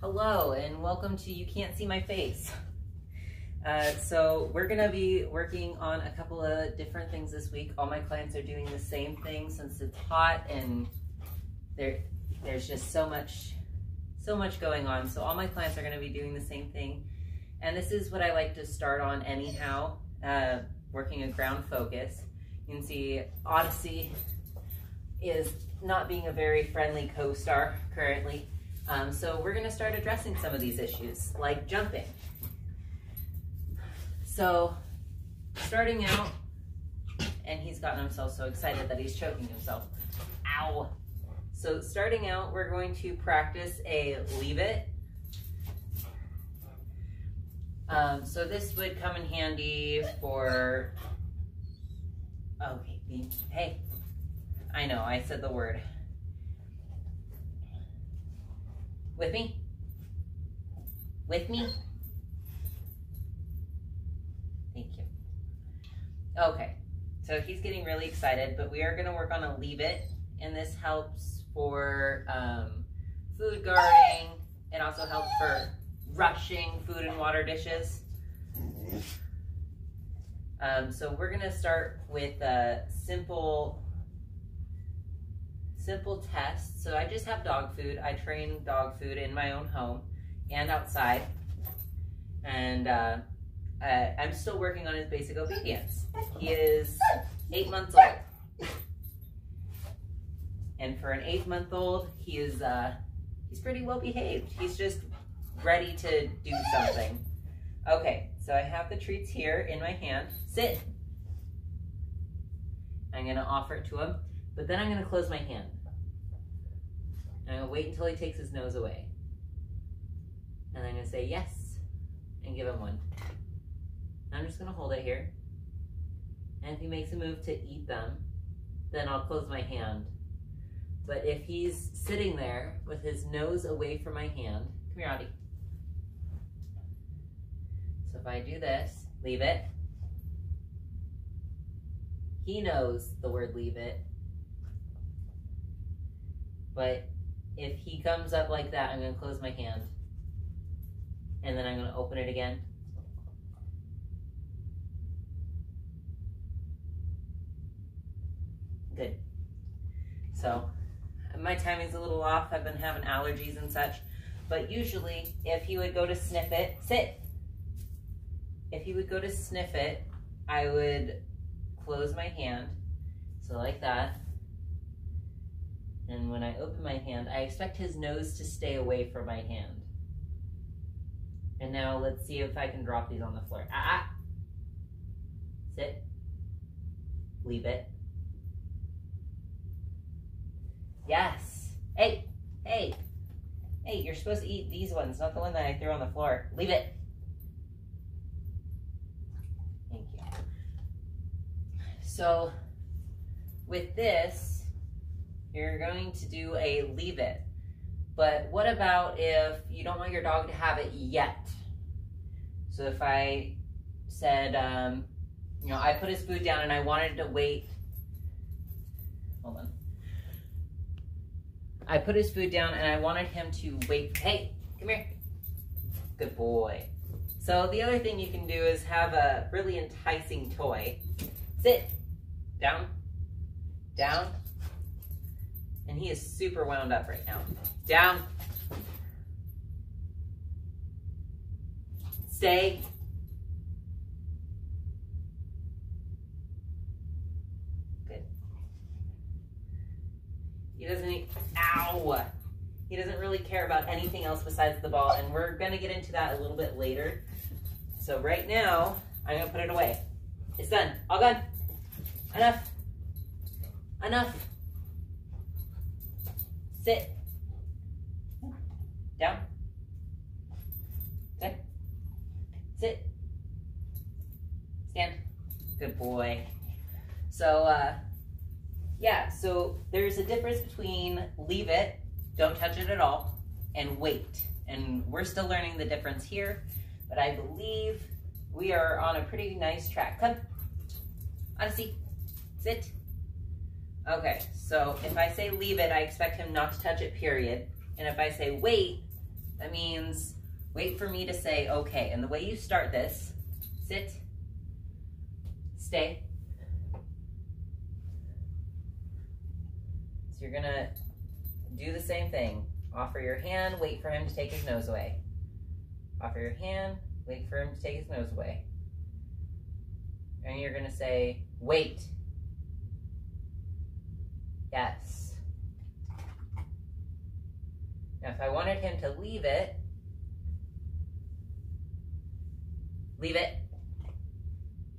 Hello and welcome to You Can't See My Face. So we're gonna be working on a couple of different things this week. All my clients are doing the same thing since it's hot and there's just so much going on. So all my clients are gonna be doing the same thing. And this is what I like to start on anyhow, working a ground focus. You can see Odyssey is not being a very friendly co-star currently. So we're gonna start addressing some of these issues, like jumping. So starting out, and he's gotten himself so excited that he's choking himself. Ow. So starting out, we're going to practice a leave it. So this would come in handy for, okay, hey, I know, I said the word. With me? With me? Thank you. Okay, so he's getting really excited, but we are gonna work on a leave it, and this helps for food guarding. It also helps for rushing food and water dishes. So we're gonna start with a simple test. So I just have dog food. I train dog food in my own home and outside. And I'm still working on his basic obedience. He is 8 months old. And for an 8-month-old, he's pretty well behaved. He's just ready to do something. Okay, so I have the treats here in my hand. Sit. I'm gonna offer it to him, but then I'm gonna close my hand. And I'm gonna wait until he takes his nose away. And I'm gonna say yes, and give him one. I'm just gonna hold it here. And if he makes a move to eat them, then I'll close my hand. But if he's sitting there with his nose away from my hand, come here, Audie. So if I do this, leave it. He knows the word leave it. But if he comes up like that, I'm gonna close my hand. And then I'm gonna open it again. Good. So my timing's a little off. I've been having allergies and such. But usually if he would go to sniff it, sit. If he would go to sniff it, I would close my hand. So like that. And when I open my hand, I expect his nose to stay away from my hand. And now let's see if I can drop these on the floor. Sit. Leave it. Yes. Hey, hey, hey, you're supposed to eat these ones, not the one that I threw on the floor. Leave it. Thank you. So with this, you're going to do a leave it. But what about if you don't want your dog to have it yet? So if I said, you know, I put his food down and I wanted to wait. Hold on. I put his food down and I wanted him to wait. Hey, come here. Good boy. So the other thing you can do is have a really enticing toy. Sit. Down. Down. And he is super wound up right now. Down. Stay. Good. He doesn't need, ow! He doesn't really care about anything else besides the ball, and we're gonna get into that a little bit later. So right now, I'm gonna put it away. It's done, all done. Enough. Enough. Sit. Down. Okay. Sit. Stand. Good boy. So, yeah, so there's a difference between leave it, don't touch it at all, and wait. And we're still learning the difference here, but I believe we are on a pretty nice track. Come. Odyssey. Sit. Okay, so if I say leave it, I expect him not to touch it, period. And if I say wait, That means wait for me to say okay. And the way you start this, sit, stay. So you're gonna do the same thing. Offer your hand, wait for him to take his nose away. Offer your hand, wait for him to take his nose away. And you're gonna say, wait. Yes. Now if I wanted him to leave it, leave it.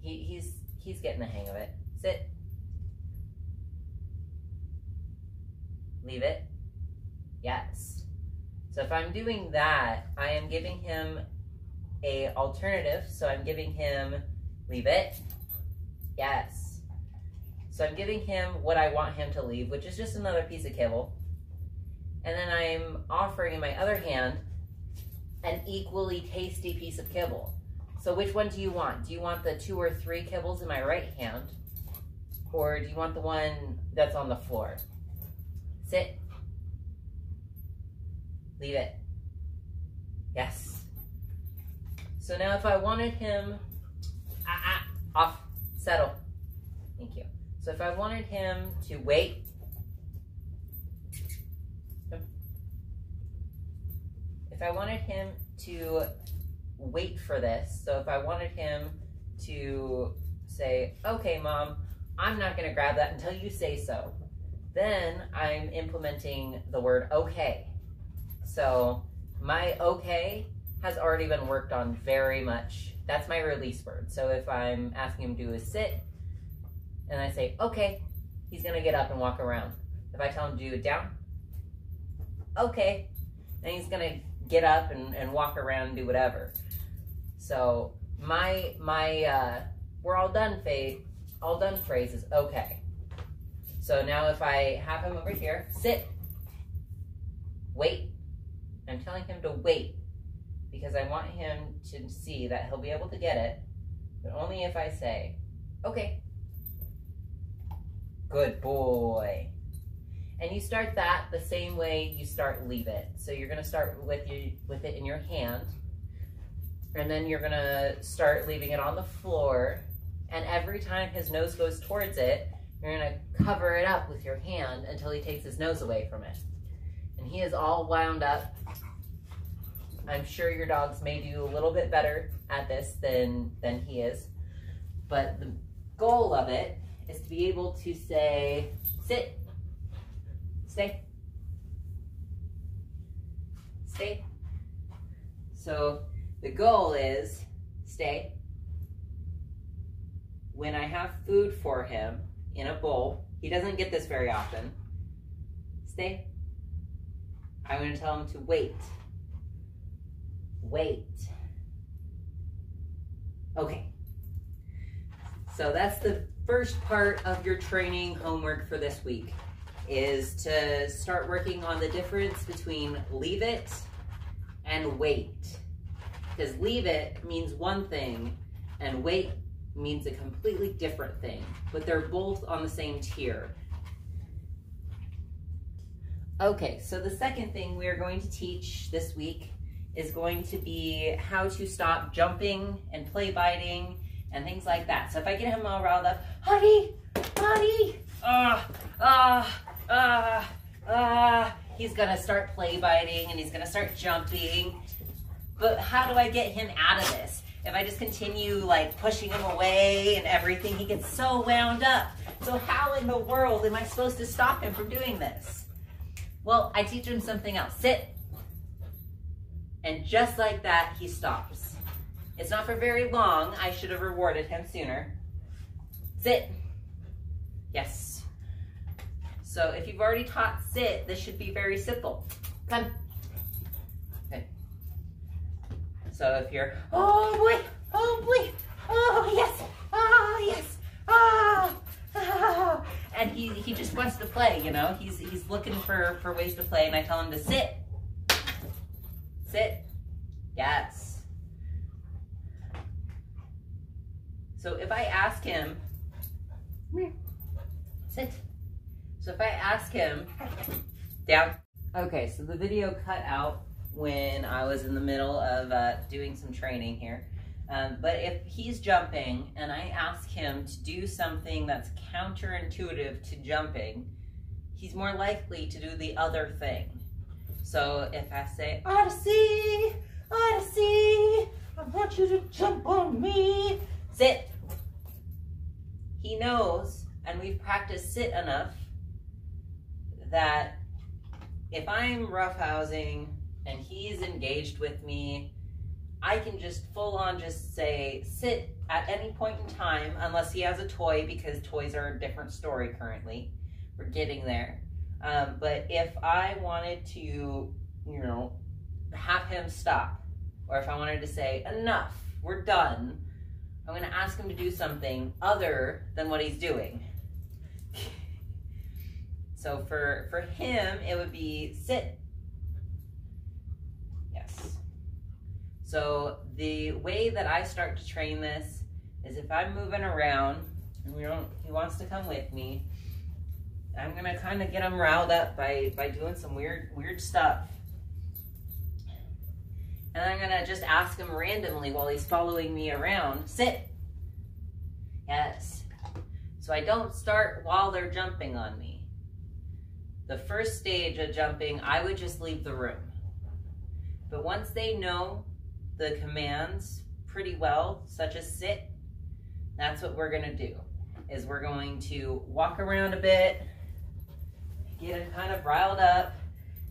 He's getting the hang of it. Sit. Leave it. Yes. So if I'm doing that, I am giving him a alternative. So I'm giving him leave it. Yes. So I'm giving him what I want him to leave, which is just another piece of kibble. And then I'm offering in my other hand an equally tasty piece of kibble. So which one do you want? Do you want the 2 or 3 kibbles in my right hand? Or do you want the one that's on the floor? Sit. Leave it. Yes. So now if I wanted him, off, settle. Thank you. So if I wanted him to wait, if I wanted him to wait for this, so if I wanted him to say, okay, Mom, I'm not gonna grab that until you say so, then I'm implementing the word okay. So my okay has already been worked on very much. That's my release word. So if I'm asking him to do a sit and I say, okay, he's gonna get up and walk around. If I tell him to do it down, okay, then he's gonna get up and walk around and do whatever. So my we're all done phrase is okay. So now if I have him over here, sit, wait. I'm telling him to wait because I want him to see that he'll be able to get it, but only if I say, okay, good boy. And you start that the same way you start leave it. So you're gonna start with it in your hand, and then you're gonna start leaving it on the floor, and every time his nose goes towards it, you're gonna cover it up with your hand until he takes his nose away from it. And he is all wound up. I'm sure your dogs may do a little bit better at this than he is. But the goal of it is to be able to say, sit, stay, stay. So the goal is stay. When I have food for him in a bowl, he doesn't get this very often, stay. I'm going to tell him to wait. Wait. Okay. So that's the first part of your training homework for this week, is to start working on the difference between leave it and wait. Because leave it means one thing and wait means a completely different thing, but they're both on the same tier. Okay, so the second thing we are going to teach this week is going to be how to stop jumping and play biting and things like that. So if I get him all riled up, honey, he's gonna start play biting and he's gonna start jumping. But how do I get him out of this? If I just continue like pushing him away and everything, he gets so wound up. So how in the world am I supposed to stop him from doing this? Well, I teach him something else. Sit. And just like that, he stops. It's not for very long. I should have rewarded him sooner. Sit. Yes. So if you've already taught sit, this should be very simple. Come. Okay. So if you're, oh boy, oh yes, and he just wants to play, you know, he's looking for ways to play, and I tell him to sit. Sit. Yes. So if I ask him, sit. So if I ask him, down. Okay, so the video cut out when I was in the middle of doing some training here. But if he's jumping and I ask him to do something that's counterintuitive to jumping, he's more likely to do the other thing. So if I say, Odyssey, Odyssey, I want you to jump on me, sit. He knows, and we've practiced sit enough, that if I'm roughhousing and he's engaged with me, I can just full on just say sit at any point in time, unless he has a toy, because toys are a different story currently. We're getting there. But if I wanted to, you know, have him stop, or if I wanted to say enough, we're done, I'm going to ask him to do something other than what he's doing. So for him, it would be sit. Yes. So the way that I start to train this is if I'm moving around and he wants to come with me, I'm gonna kind of get him riled up by doing some weird stuff. And I'm gonna just ask him randomly while he's following me around, sit. Yes. So I don't start while they're jumping on me. The first stage of jumping, I would just leave the room. But once they know the commands pretty well, such as sit, that's what we're gonna do, is we're going to walk around a bit, get them kind of riled up,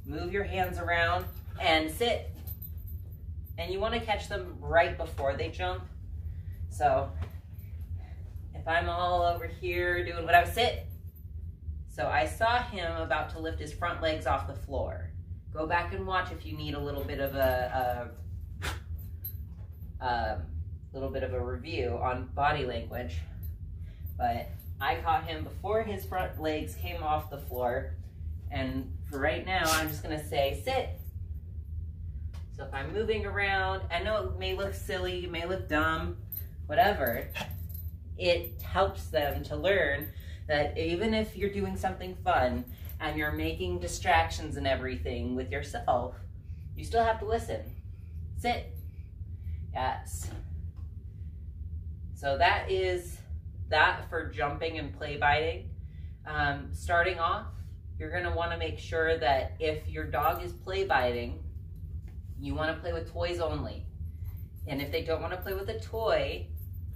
move your hands around, and sit. And you want to catch them right before they jump. So if I'm all over here doing what I was sit, so I saw him about to lift his front legs off the floor. Go back and watch if you need a little bit of a review on body language. But I caught him before his front legs came off the floor. And for right now, I'm just gonna say sit. So if I'm moving around, I know it may look silly, it may look dumb, whatever, it helps them to learn that even if you're doing something fun and you're making distractions and everything with yourself, you still have to listen. Sit. Yes. So that is that for jumping and play biting. Starting off, you're gonna wanna make sure that if your dog is play biting, you wanna play with toys only. And if they don't wanna play with a toy,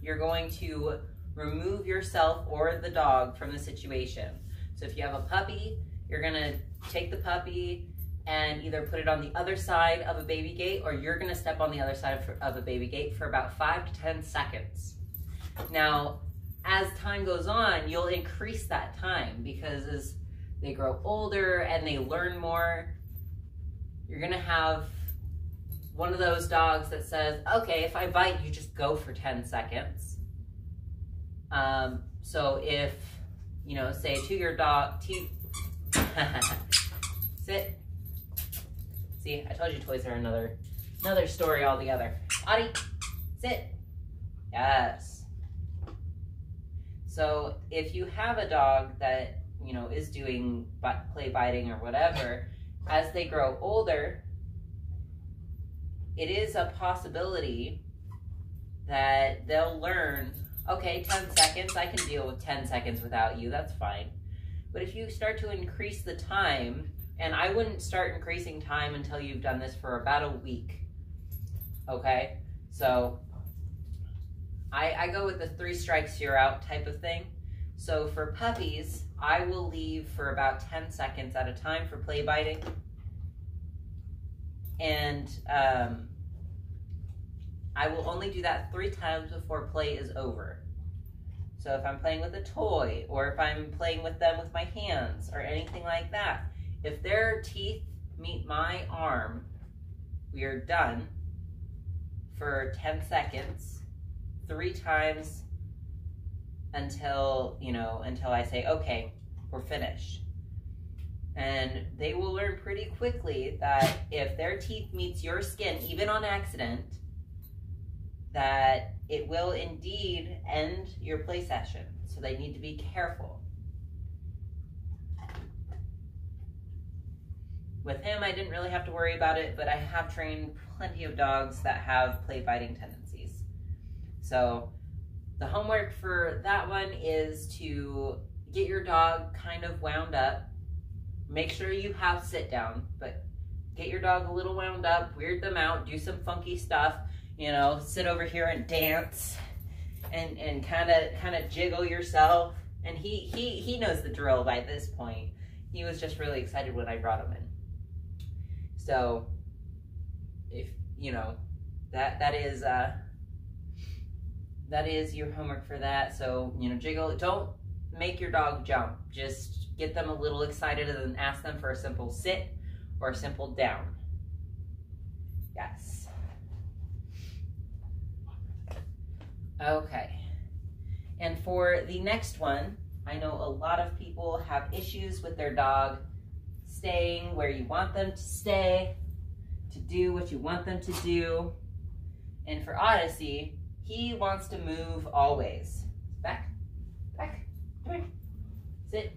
you're going to remove yourself or the dog from the situation. So if you have a puppy, you're gonna take the puppy and either put it on the other side of a baby gate, or you're gonna step on the other side of a baby gate for about 5 to 10 seconds. Now, as time goes on, you'll increase that time, because as they grow older and they learn more, you're gonna have one of those dogs that says, okay, if I bite, you just go for 10 seconds. So if, you know, say to your dog, sit. See, I told you toys are another story altogether. Audie, sit. Yes. So if you have a dog that, you know, is doing play biting or whatever, as they grow older, it is a possibility that they'll learn, okay, 10 seconds, I can deal with 10 seconds without you, that's fine. But if you start to increase the time, and I wouldn't start increasing time until you've done this for about a week, okay? So I go with the 3 strikes, you're out type of thing. So for puppies, I will leave for about 10 seconds at a time for play biting. And I will only do that 3 times before play is over. So if I'm playing with a toy, or if I'm playing with them with my hands, or anything like that, if their teeth meet my arm, we are done for 10 seconds, 3 times until, you know, until I say, okay, we're finished. And they will learn pretty quickly that if their teeth meets your skin, even on accident, that it will indeed end your play session. So they need to be careful. With him, I didn't really have to worry about it, but I have trained plenty of dogs that have play fighting tendencies. So the homework for that one is to get your dog kind of wound up. Make sure you have sit down, but get your dog a little wound up, weird them out, do some funky stuff, you know, sit over here and dance and kind of jiggle yourself. And he knows the drill by this point. He was just really excited when I brought him in. So if you know, that is your homework for that. So, you know, jiggle. Don't make your dog jump. Just get them a little excited and then ask them for a simple sit or a simple down. Yes. Okay. And for the next one, I know a lot of people have issues with their dog staying where you want them to stay, to do what you want them to do. And for Odyssey, he wants to move always. Back, back, come here, sit.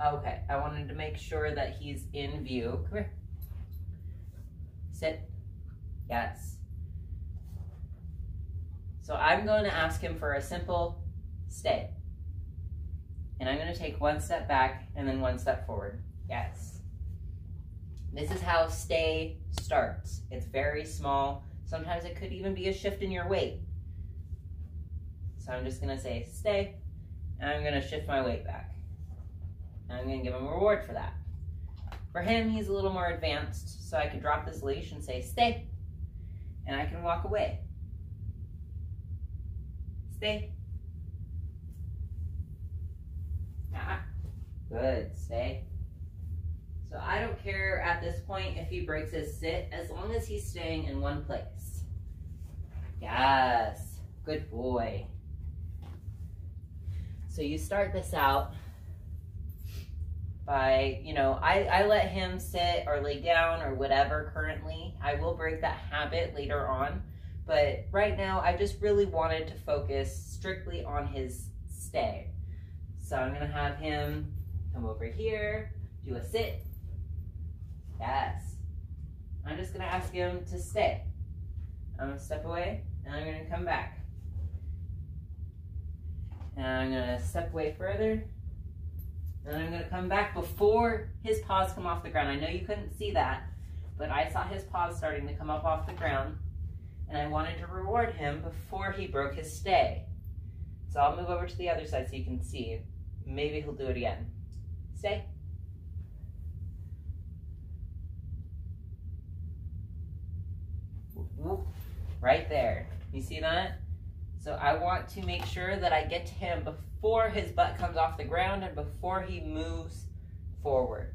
Okay, I wanted to make sure that he's in view. Come here, sit, yes. So I'm going to ask him for a simple stay. And I'm going to take one step back and then one step forward. Yes. This is how stay starts. It's very small. Sometimes it could even be a shift in your weight. So I'm just going to say stay, and I'm going to shift my weight back. And I'm going to give him a reward for that. For him, he's a little more advanced, so I can drop this leash and say stay, and I can walk away. Stay. Ah, good, stay. So I don't care at this point if he breaks his sit, as long as he's staying in one place. Yes, good boy. So you start this out by, you know, I let him sit or lay down or whatever currently. I will break that habit later on, but right now I just really wanted to focus strictly on his stay. So I'm gonna have him come over here, do a sit. Yes. I'm just gonna ask him to stay. I'm gonna step away and I'm gonna come back. And I'm gonna step away further. And I'm gonna come back before his paws come off the ground. I know you couldn't see that, but I saw his paws starting to come up off the ground, and I wanted to reward him before he broke his stay. So I'll move over to the other side so you can see. Maybe he'll do it again. Stay. Right there. You see that? So I want to make sure that I get to him before his butt comes off the ground and before he moves forward.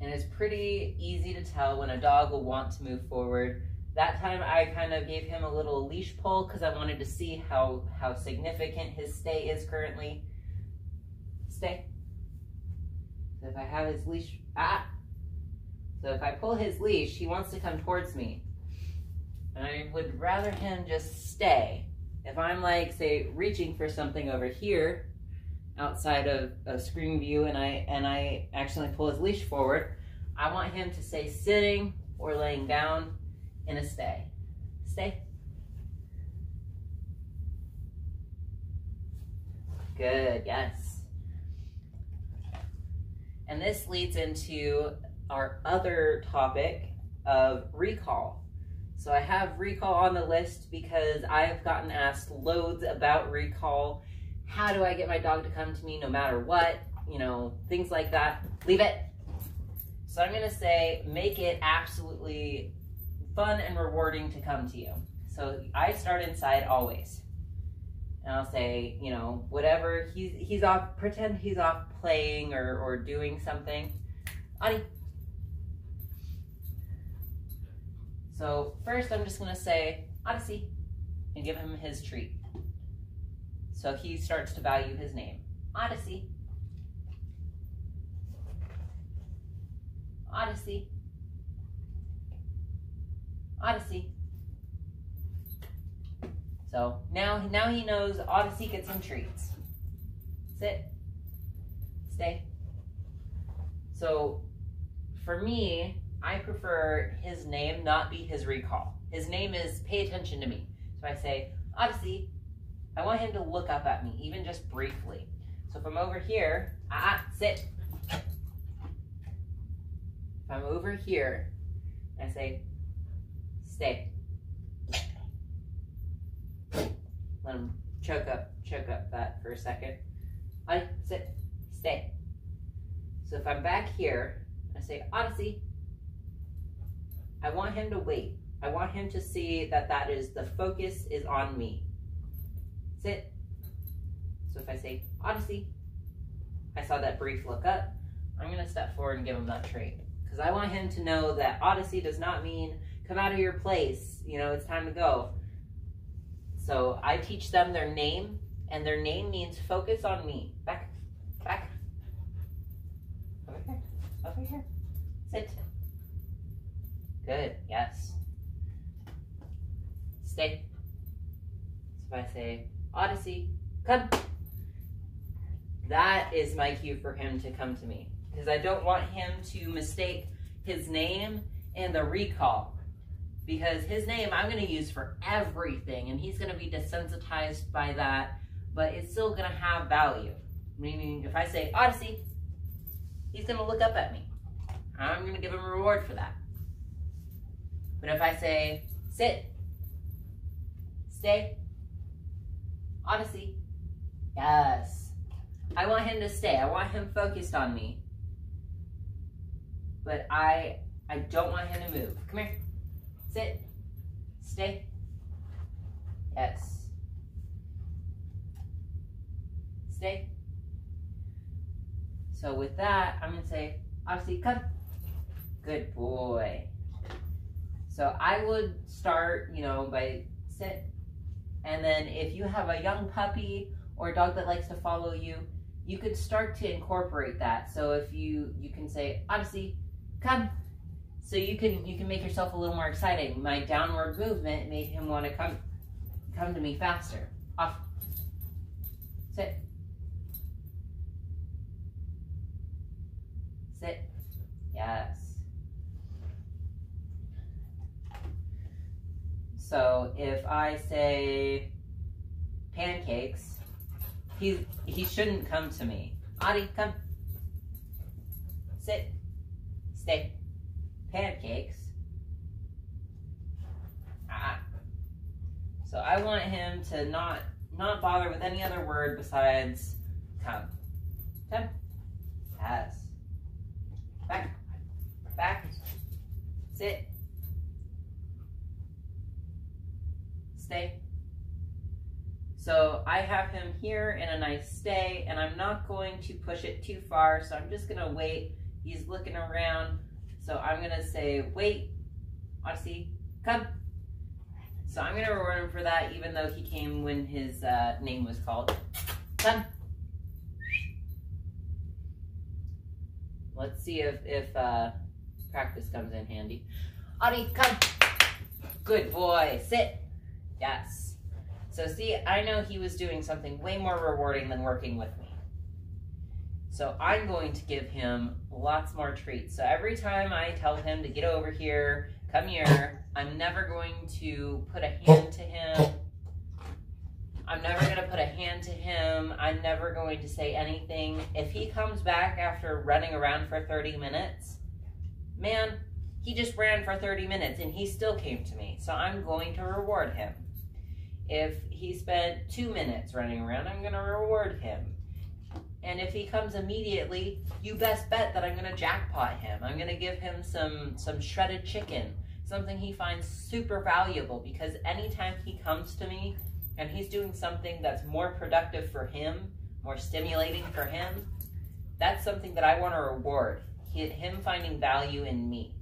And it's pretty easy to tell when a dog will want to move forward. That time I kind of gave him a little leash pull because I wanted to see how significant his stay is currently. Stay. So if I have his leash, so if I pull his leash, he wants to come towards me. And I would rather him just stay. If I'm like, say, reaching for something over here outside of screen view and I accidentally pull his leash forward, I want him to stay sitting or laying down in a stay. Stay. Good, yes. And this leads into our other topic of recall. So I have recall on the list because I've gotten asked loads about recall. How do I get my dog to come to me no matter what? You know, things like that. Leave it. So I'm gonna say, make it absolutely fun and rewarding to come to you. So I start inside always. And I'll say, you know, whatever, he's off, pretend he's off playing or doing something. Adi. So first I'm just gonna say, Odyssey, and give him his treat. So he starts to value his name. Odyssey. Odyssey. Odyssey. So now he knows Odyssey gets him treats. Sit. Stay. So for me, I prefer his name not be his recall. His name is pay attention to me. So I say, Odyssey, I want him to look up at me, even just briefly. So if I'm over here, sit. If I'm over here, I say, stay. Let him choke up that for a second. Sit, stay. So if I'm back here, I say, Odyssey, I want him to wait. I want him to see that the focus is on me. Sit. So if I say, Odyssey, I saw that brief look up, I'm gonna step forward and give him that treat. Because I want him to know that Odyssey does not mean come out of your place, you know, it's time to go. So I teach them their name, and their name means focus on me. Back, back. Over here, sit. Good, yes. Stay. So if I say, Odyssey, come. That is my cue for him to come to me. Because I don't want him to mistake his name and the recall. Because his name I'm going to use for everything, and he's going to be desensitized by that, but it's still going to have value. Meaning, if I say, Odyssey, he's going to look up at me. I'm going to give him a reward for that. But if I say, sit, stay, Odyssey, yes. I want him to stay. I want him focused on me. But I don't want him to move. Come here. Sit. Stay. Yes. Stay. So with that, I'm going to say, Odyssey, come. Good boy. So I would start, you know, by sit. And then if you have a young puppy or a dog that likes to follow you, you could start to incorporate that. So if you can say, Odyssey, come. So you can make yourself a little more exciting. My downward movement made him want to come to me faster. Off. Sit. Sit. Yes. So if I say pancakes, he shouldn't come to me. Adi, come. Sit. Stay. Pancakes. So I want him to not bother with any other word besides come. Come. Yes. Back. Back. Sit. Stay. So I have him here in a nice stay, and I'm not going to push it too far, so I'm just gonna wait. He's looking around, so I'm gonna say, wait, Odyssey, come. So I'm gonna reward him for that, even though he came when his name was called. Come. Let's see if practice comes in handy. Adi, come. Good boy, sit. Yes. So see, I know he was doing something way more rewarding than working with me. So I'm going to give him lots more treats. So every time I tell him to get over here, come here, I'm never going to put a hand to him. I'm never going to put a hand to him. I'm never going to say anything. If he comes back after running around for 30 minutes, man, he just ran for 30 minutes and he still came to me. So I'm going to reward him. If he spent 2 minutes running around, I'm going to reward him. And if he comes immediately, you best bet that I'm going to jackpot him. I'm going to give him some shredded chicken, something he finds super valuable, because anytime he comes to me and he's doing something that's more productive for him, more stimulating for him, that's something that I want to reward. Him finding value in me.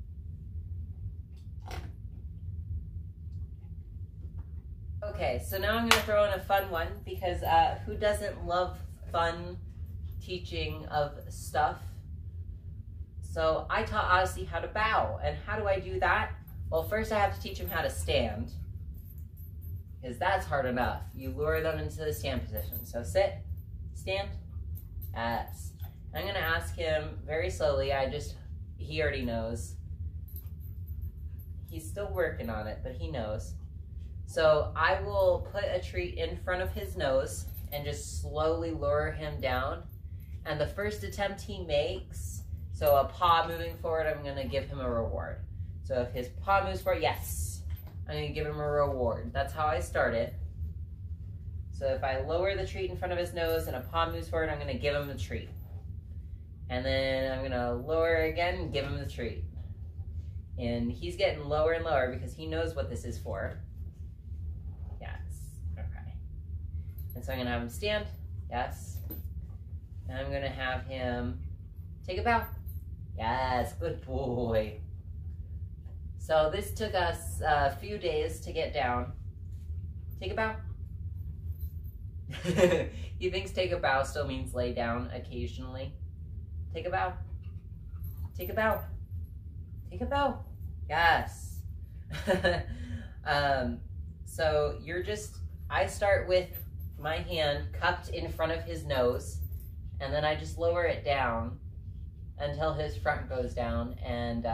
Okay, so now I'm going to throw in a fun one, because who doesn't love fun teaching of stuff? So I taught Odyssey how to bow. And how do I do that? Well, first I have to teach him how to stand, because that's hard enough. You lure them into the stand position. So sit, stand, yes. I'm going to ask him very slowly. he already knows. He's still working on it, but he knows. So I will put a treat in front of his nose and just slowly lure him down. And the first attempt he makes, so a paw moving forward, I'm gonna give him a reward. So if his paw moves forward, yes, I'm gonna give him a reward. That's how I started. So if I lower the treat in front of his nose and a paw moves forward, I'm gonna give him the treat. And then I'm gonna lower again and give him the treat. And he's getting lower and lower because he knows what this is for. Yes, okay. And so I'm gonna have him stand, yes. And I'm gonna have him take a bow. Yes, good boy. So this took us a few days to get down. Take a bow. He thinks take a bow still means lay down occasionally. Take a bow. Take a bow. Take a bow. Yes. So I start with my hand cupped in front of his nose, and then I just lower it down until his front goes down. And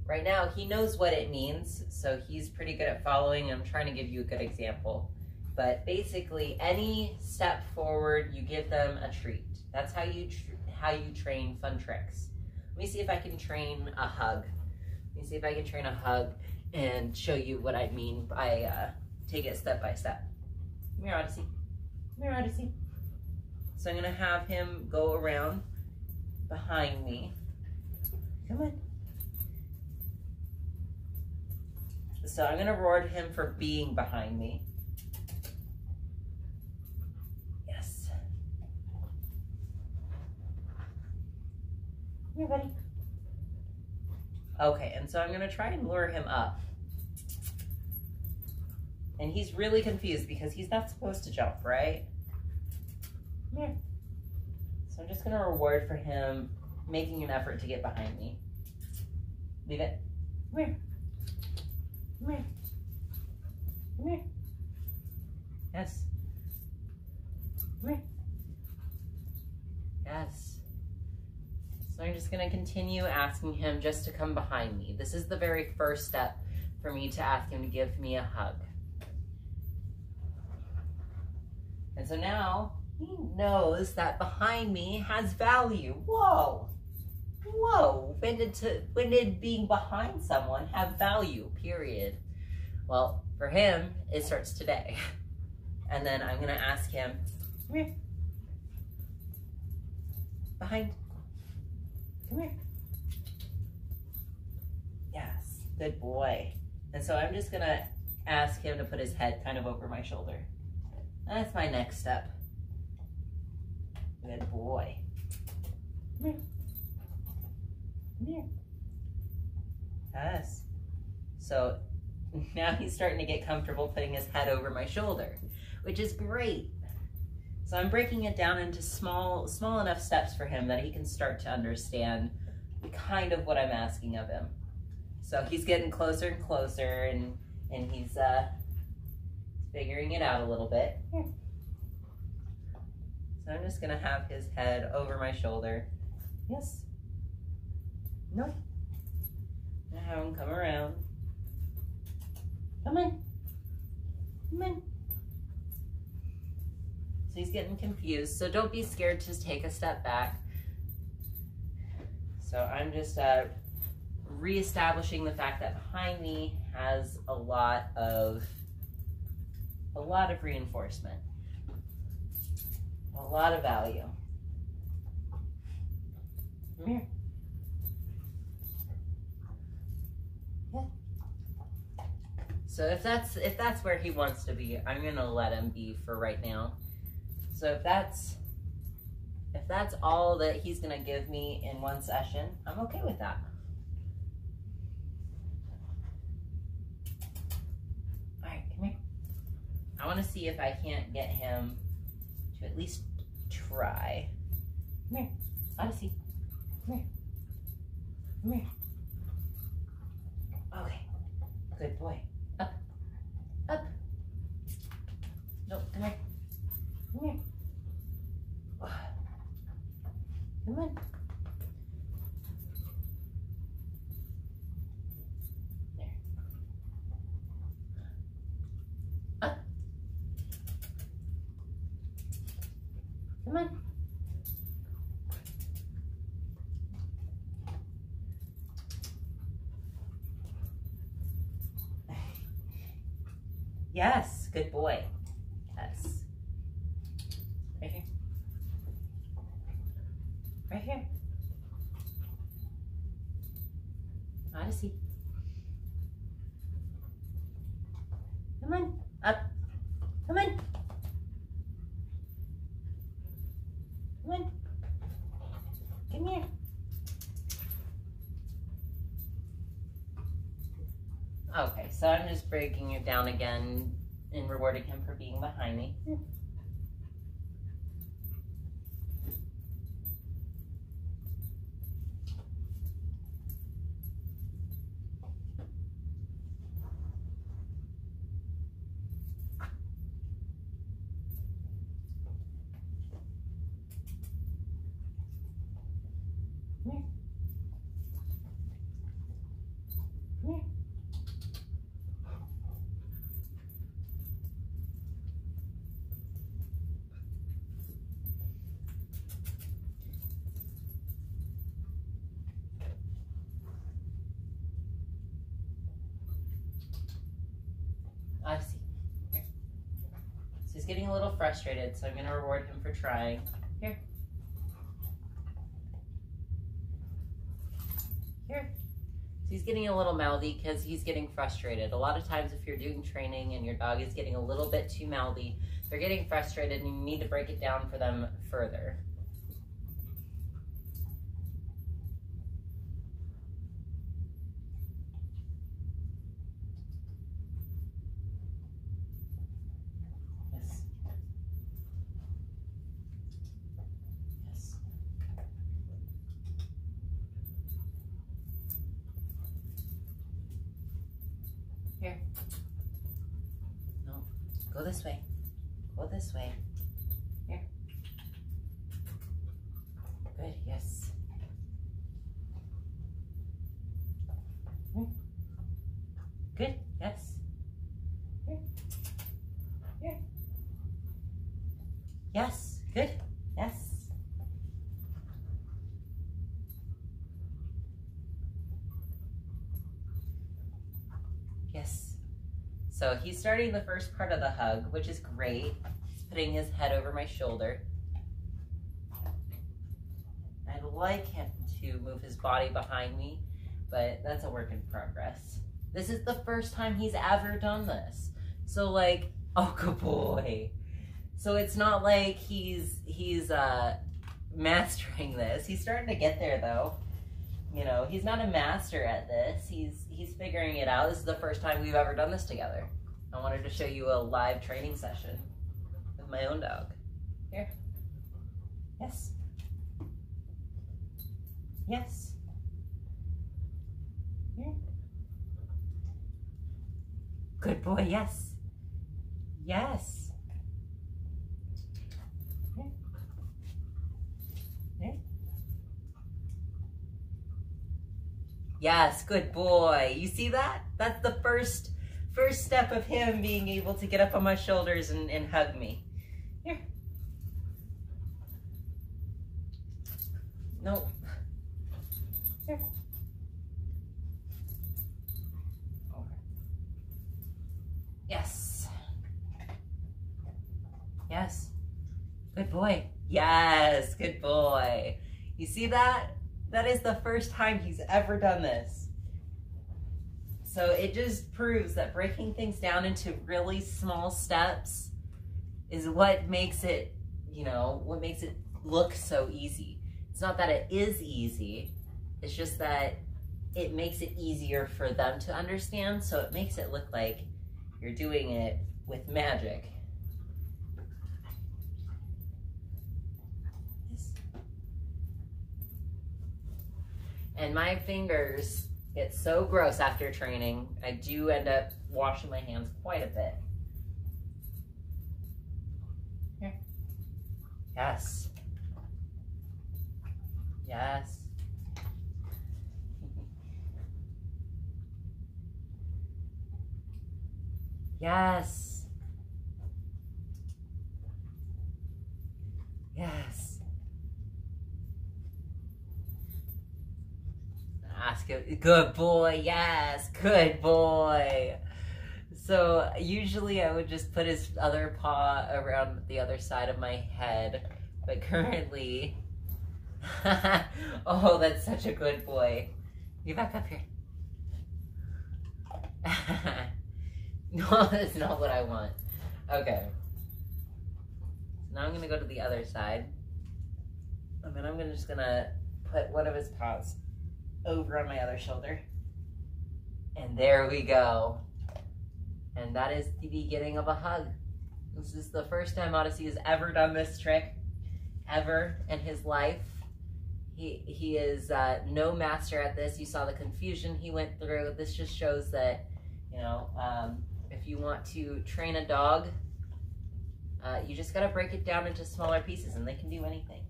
right now he knows what it means, so he's pretty good at following. I'm trying to give you a good example. But basically, any step forward, you give them a treat. That's how you train fun tricks. Let me see if I can train a hug. Let me see if I can train a hug and show you what I mean by take it step by step. Come here, Odyssey. Come here, Odyssey. So I'm gonna have him go around behind me. Come on. So I'm gonna reward him for being behind me. Yes. Come here, buddy. Okay, and so I'm gonna try and lure him up. And he's really confused because he's not supposed to jump, right? Come here. So I'm just gonna reward for him making an effort to get behind me. Leave it. Come here. Come here. Come here. Yes. Come here. Yes. So I'm just gonna continue asking him just to come behind me. This is the very first step for me to ask him to give me a hug. And so now he knows that behind me has value. Whoa, whoa, when did being behind someone have value, period? Well, for him, it starts today. And then I'm gonna ask him, come here, behind. Come here. Yes, good boy. And so I'm just gonna ask him to put his head kind of over my shoulder. That's my next step. Good boy. Come here. Come here. Yes. So now he's starting to get comfortable putting his head over my shoulder, which is great. So I'm breaking it down into small enough steps for him that he can start to understand kind of what I'm asking of him. So he's getting closer and closer, and he's figuring it out a little bit. Here. So I'm just gonna have his head over my shoulder. Yes. No. And have him come around. Come on. Come on. So he's getting confused, so don't be scared to take a step back. So I'm just reestablishing the fact that behind me has a lot of reinforcement, a lot of value. Come here. Yeah. So if that's where he wants to be, I'm gonna let him be for right now. So if that's all that he's gonna give me in one session, I'm okay with that. All right, come here. I wanna see if I can't get him to at least try. Come here, Odyssey, come here, come here. Okay, good boy. Up, up. No, come here, come here. Come on. Come on. Yes, good boy. Yes. Right here. Right here. Odyssey. Come on. Up. Come on. Come on. Come here. Okay, so I'm just breaking it down again and rewarding him for being behind me. Come here. I see. Here. So he's getting a little frustrated, so I'm going to reward him for trying. Here. Here. So he's getting a little mouthy because he's getting frustrated. A lot of times if you're doing training and your dog is getting a little bit too mouthy, they're getting frustrated and you need to break it down for them further. Yes. Yes. Here. No. Go this way. Go this way. Here. Good. Yes. Here. Good. Yes. Here. Here. Yes. Good. Yes. Yes. So he's starting the first part of the hug, which is great. He's putting his head over my shoulder. I'd like him to move his body behind me, but that's a work in progress. This is the first time he's ever done this. So like, oh, good boy. So it's not like he's mastering this. He's starting to get there though. You know, he's not a master at this. He's figuring it out. This is the first time we've ever done this together. I wanted to show you a live training session with my own dog. Here. Yes. Yes. Here. Good boy, yes. Yes. Here. Here. Yes, good boy. You see that? That's the first step of him being able to get up on my shoulders and hug me. Here. No. Here. Over. Yes. Yes. Good boy. Yes, good boy. You see that? That is the first time he's ever done this. So it just proves that breaking things down into really small steps is what makes it, you know, what makes it look so easy. It's not that it is easy, it's just that it makes it easier for them to understand, so it makes it look like you're doing it with magic. And my fingers get so gross after training, I do end up washing my hands quite a bit. Here. Yes. Yes. Yes. Yes. good boy, yes, good boy. So usually I would just put his other paw around the other side of my head, but currently, oh, that's such a good boy. Get back up here. No, that's not what I want. Okay. Now I'm gonna go to the other side. And then I'm just gonna put one of his paws over on my other shoulder. And there we go. And that is the beginning of a hug. This is the first time Odyssey has ever done this trick, ever in his life. He is no master at this. You saw the confusion he went through. This just shows that, you know, if you want to train a dog, you just gotta break it down into smaller pieces and they can do anything.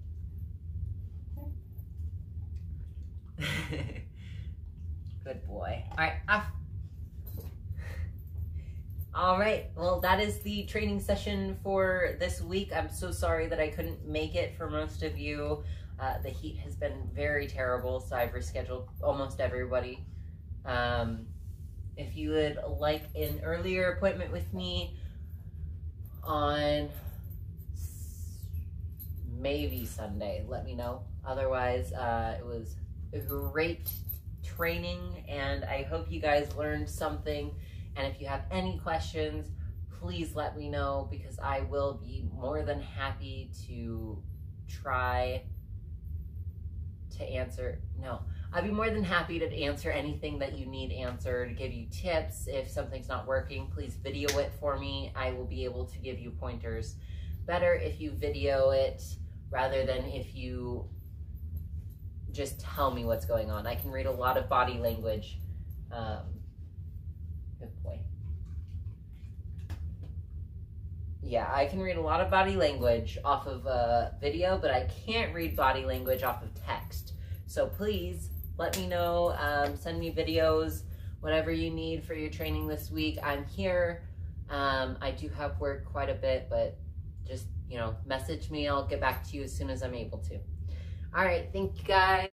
Good boy. All right, off. All right, well, that is the training session for this week. I'm so sorry that I couldn't make it for most of you. The heat has been very terrible, so I've rescheduled almost everybody. If you would like an earlier appointment with me on maybe Sunday, let me know. Otherwise, it was a great training, and I hope you guys learned something. And if you have any questions, please let me know, because I will be more than happy to try to answer. No, I'd be more than happy to answer anything that you need answered, give you tips. If something's not working, please video it for me. I will be able to give you pointers. Better if you video it rather than if you just tell me what's going on. I can read a lot of body language. Good boy. Yeah, I can read a lot of body language off of video, but I can't read body language off of text. So please let me know, send me videos, whatever you need for your training this week. I'm here. I do have work quite a bit, but just, you know, message me. I'll get back to you as soon as I'm able to. All right, thank you guys.